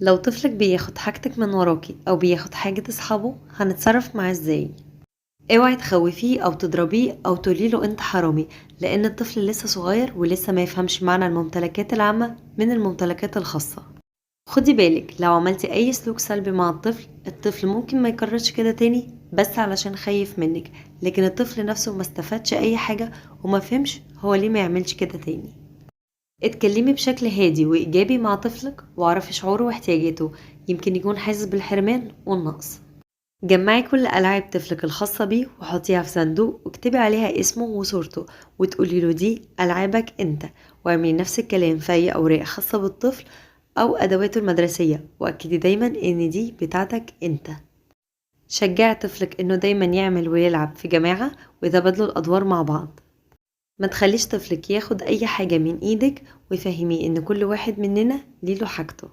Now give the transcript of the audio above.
لو طفلك بياخد حاجتك من وراكي أو بياخد حاجة أصحابه هنتصرف معاه ازاي؟ اوعي تخوفيه أو تضربيه أو تقوليله انت حرامي، لأن الطفل لسه صغير ولسه ما يفهمش معنى الممتلكات العامة من الممتلكات الخاصة. خدي بالك لو عملتي أي سلوك سلبي مع الطفل ممكن ما يكررش كده تاني بس علشان خايف منك، لكن الطفل نفسه ما استفادش أي حاجة وما فهمش هو ليه ما يعملش كده تاني. اتكلمي بشكل هادي وإيجابي مع طفلك واعرفي شعوره واحتياجاته، يمكن يكون حاسس بالحرمان والنقص. جمعي كل ألعاب طفلك الخاصة بيه وحطيها في صندوق واكتبي عليها اسمه وصورته وتقولي له دي ألعابك انت، واعملي نفس الكلام في أي أوراق خاصة بالطفل أو أدواته المدرسية، وأكدي دايما إن دي بتاعتك انت. شجعي طفلك إنه دايما يعمل ويلعب في جماعة ويتبادلوا الأدوار مع بعض. ما تخليش طفلك ياخد أي حاجة من إيدك، ويفهميه إن كل واحد مننا ليه له حاجته.